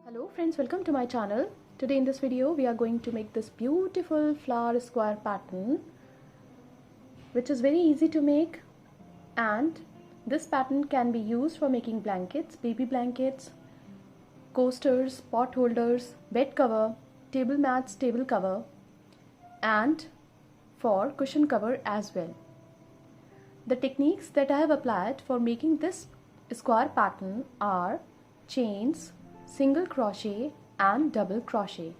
Hello friends, welcome to my channel. Today in this video we are going to make this beautiful flower square pattern which is very easy to make, and this pattern can be used for making blankets, baby blankets, coasters, pot holders, bed cover, table mats, table cover, and for cushion cover as well. The techniques that I have applied for making this square pattern are chains, single crochet and double crochet.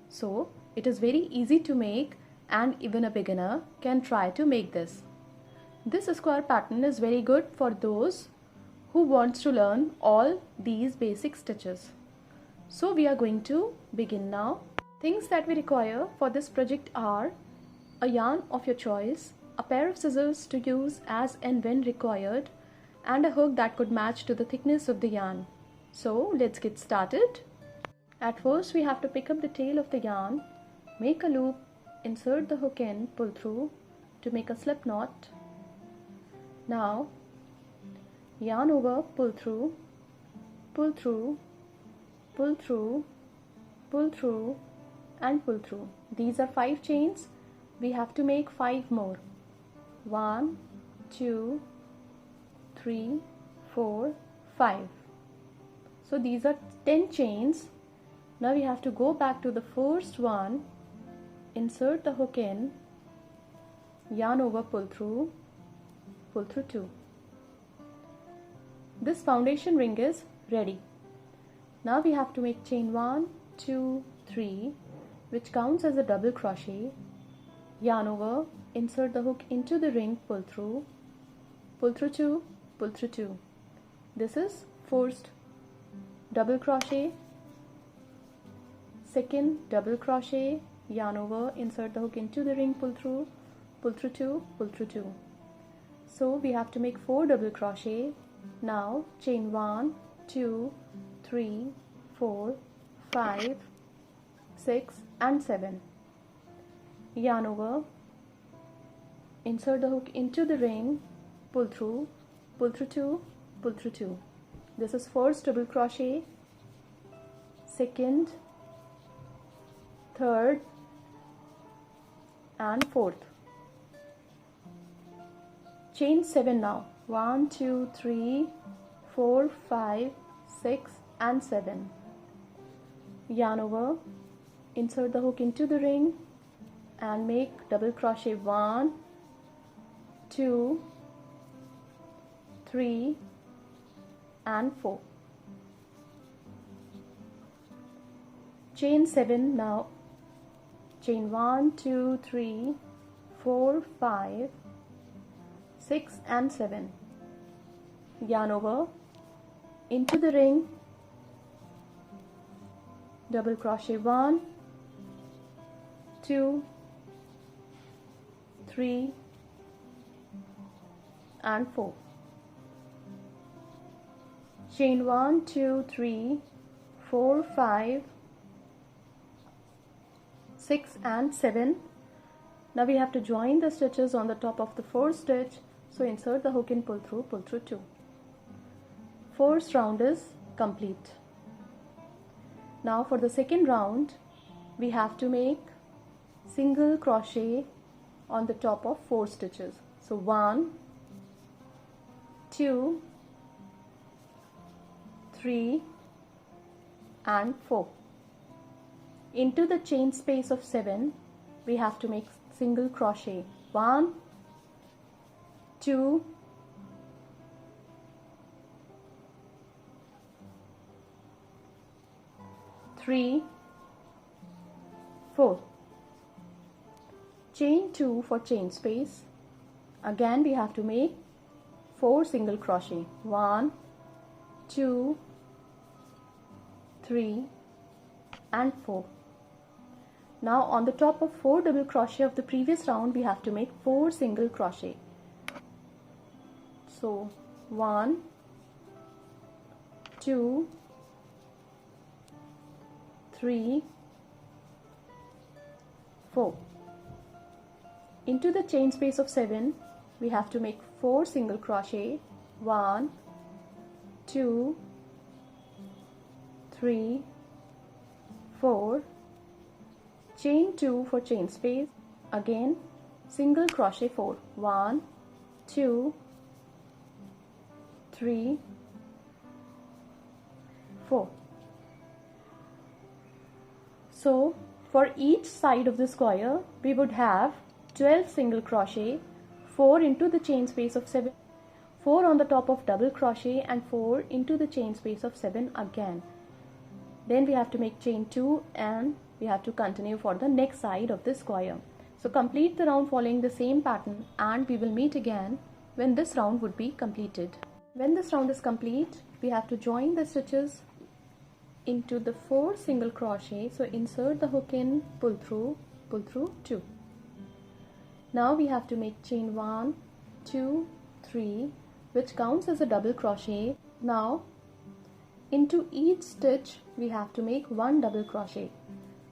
So it is very easy to make and even a beginner can try to make this. This square pattern is very good for those who wants to learn all these basic stitches. So we are going to begin now. Things that we require for this project are a yarn of your choice, a pair of scissors to use as and when required, and a hook that could match to the thickness of the yarn. So let's get started. At first we have to pick up the tail of the yarn, make a loop, insert the hook in, pull through to make a slip knot. Now yarn over, pull through, pull through, pull through, pull through and pull through. These are 5 chains. We have to make 5 more. 1, 2, 3, 4, 5. So these are 10 chains. Now we have to go back to the first one, insert the hook in, yarn over, pull through 2. This foundation ring is ready. Now we have to make chain 1, 2, 3, which counts as a double crochet, yarn over, insert the hook into the ring, pull through 2, pull through 2. This is first double crochet, second double crochet, yarn over, insert the hook into the ring, pull through 2, pull through 2. So we have to make 4 double crochet. Now chain 1, 2, 3, 4, 5, 6 and 7. Yarn over, insert the hook into the ring, pull through 2, pull through 2. This is first double crochet, second, third and fourth. Chain 7 now. 1, 2, 3, 4, 5, 6 and 7. Yarn over, insert the hook into the ring and make double crochet 1, 2, 3 and 4. Chain 7 now. Chain 1, 2, 3, 4, 5, 6 and 7. Yarn over, into the ring, double crochet 1, 2, 3 and 4. Chain 1, 2, 3, 4, 5, 6 and 7. Now we have to join the stitches on the top of the first stitch. So insert the hook in, pull through 2. First round is complete. Now for the second round we have to make single crochet on the top of 4 stitches. So 1, 2, 3 and 4. Into the chain space of 7 we have to make single crochet. 1, 2, 3, 4. Chain 2 for chain space. Again we have to make 4 single crochet. 1, 2, 3 and 4. Now on the top of 4 double crochet of the previous round we have to make 4 single crochet. So 1, 2, 3, 4. Into the chain space of 7 we have to make 4 single crochet. 1, 2, 3 4, chain 2 for chain space, again single crochet 4, 1, 2, 3, 4. So for each side of the square we would have 12 single crochet, 4 into the chain space of 7, 4 on the top of double crochet and 4 into the chain space of 7 again. Then we have to make chain 2 and we have to continue for the next side of the square. So complete the round following the same pattern and we will meet again when this round would be completed. When this round is complete, we have to join the stitches into the 4 single crochet. So insert the hook in, pull through 2. Now we have to make chain 1, 2, 3, which counts as a double crochet. Now into each stitch we have to make 1 double crochet.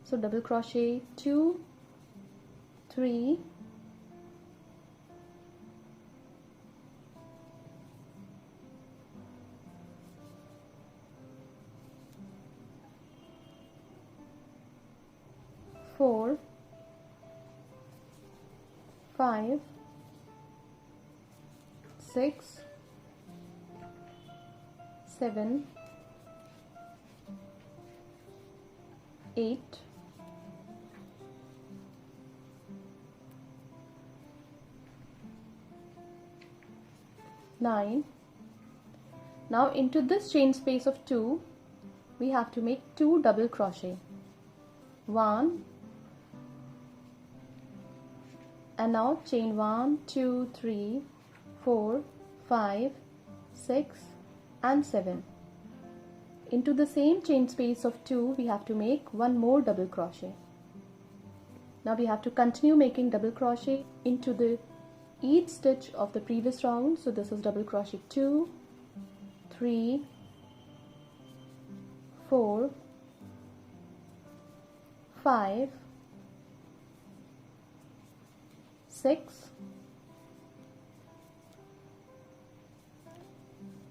So double crochet 2, 3, 4, 5, 6, 7, 8, 9. Now into this chain space of 2 we have to make 2 double crochet, 1, and now chain 1, 2, 3, 4, 5, 6 and 7. Into the same chain space of 2 we have to make 1 more double crochet. Now we have to continue making double crochet into the each stitch of the previous round. So this is double crochet 2, 3, 4, 5, 6,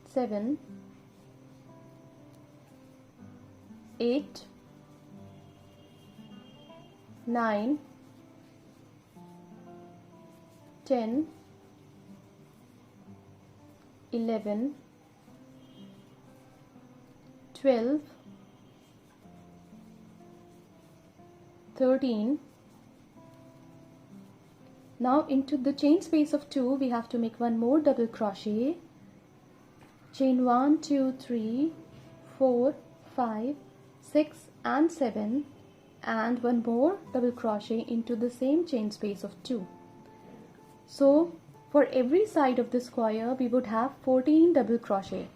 7, 8, 9, 10, 11, 12, 13. Now into the chain space of 2 we have to make 1 more double crochet, chain 1, 2, 3, 4, 5, 6 and 7 and 1 more double crochet into the same chain space of 2. So for every side of the square we would have 14 double crochet,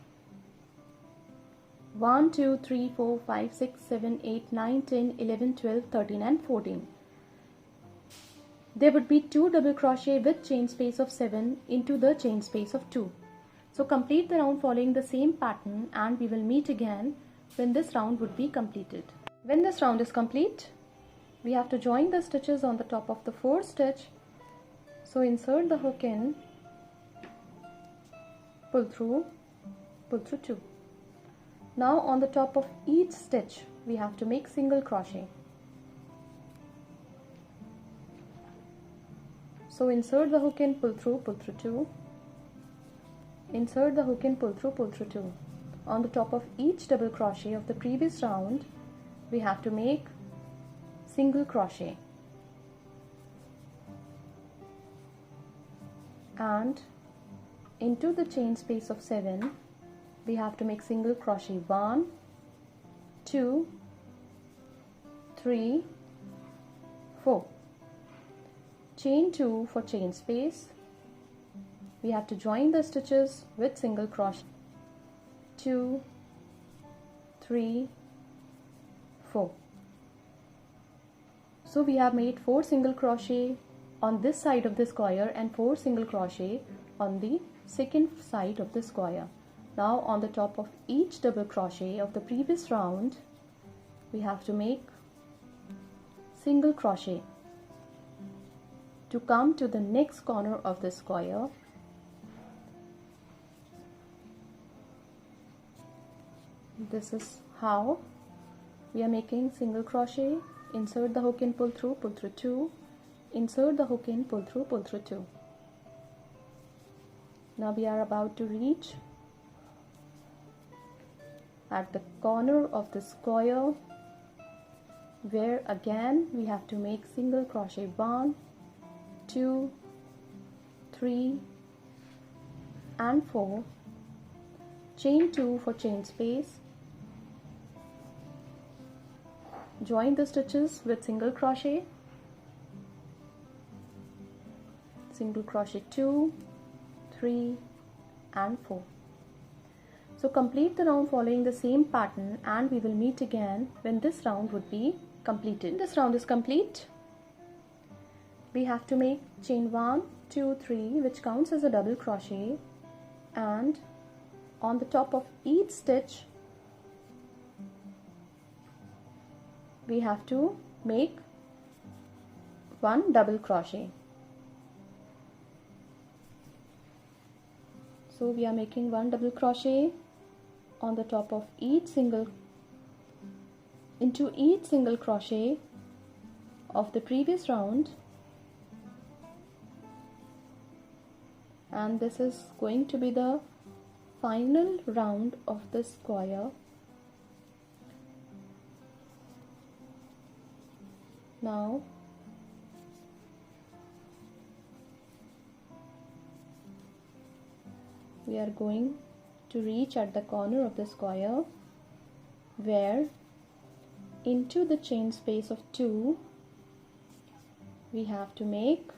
1, 2, 3, 4, 5, 6, 7, 8, 9, 10, 11, 12, 13 and 14. There would be 2 double crochet with chain space of 7 into the chain space of 2. So complete the round following the same pattern and we will meet again when this round would be completed. When this round is complete, we have to join the stitches on the top of the 4th stitch. So insert the hook in, pull through 2. Now on the top of each stitch we have to make single crochet. So insert the hook in, pull through 2. Insert the hook in, pull through 2. On the top of each double crochet of the previous round we have to make single crochet. And into the chain space of 7 we have to make single crochet 1, 2, 3, 4. Chain 2 for chain space. We have to join the stitches with single crochet 2, 3, 4. So we have made 4 single crochet on this side of the square and 4 single crochet on the second side of the square. Now on the top of each double crochet of the previous round we have to make single crochet to come to the next corner of the square. This is how we are making single crochet, insert the hook in, pull through 2, insert the hook in, pull through 2. Now we are about to reach at the corner of the square, where again we have to make single crochet 1, 2, 3 and 4, chain 2 for chain space, join the stitches with single crochet, single crochet 2, 3 and 4. So complete the round following the same pattern, and we will meet again when this round would be completed. When this round is complete, we have to make chain 1, 2, 3, which counts as a double crochet, and on the top of each stitch we have to make 1 double crochet. So we are making 1 double crochet on the top of each single crochet of the previous round, and this is going to be the final round of the square. Now we are going to reach at the corner of the square, where into the chain space of 2 we have to make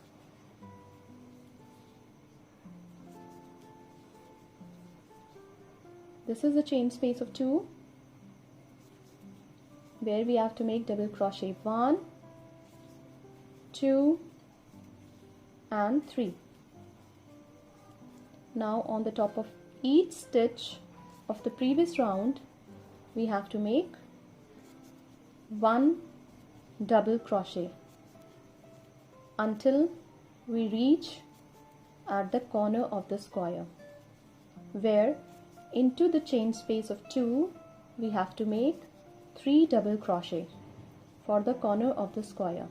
this is the chain space of 2, where we have to make double crochet 1, 2 and 3. Now on the top of each stitch of the previous round we have to make 1 double crochet until we reach at the corner of the square, where into the chain space of 2 we have to make 3 double crochet for the corner of the square.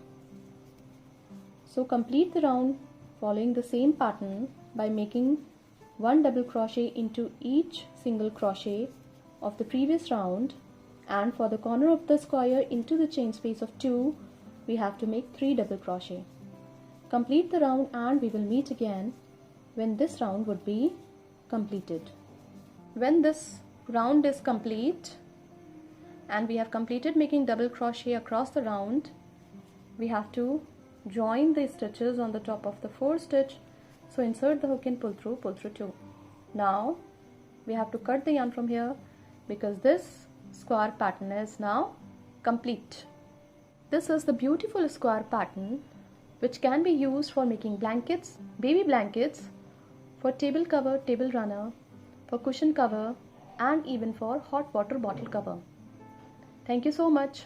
So complete the round following the same pattern by making 1 double crochet into each single crochet of the previous round, and for the corner of the square into the chain space of 2 we have to make 3 double crochet. Complete the round, and we will meet again when this round would be completed. When this round is complete and we have completed making double crochet across the round, we have to join the stitches on the top of the 4th stitch. So insert the hook in, pull through 2. Now we have to cut the yarn from here, because this square pattern is now complete. This is the beautiful square pattern which can be used for making blankets, baby blankets, for table cover, table runner, for cushion cover, and even for hot water bottle cover. Thank you so much.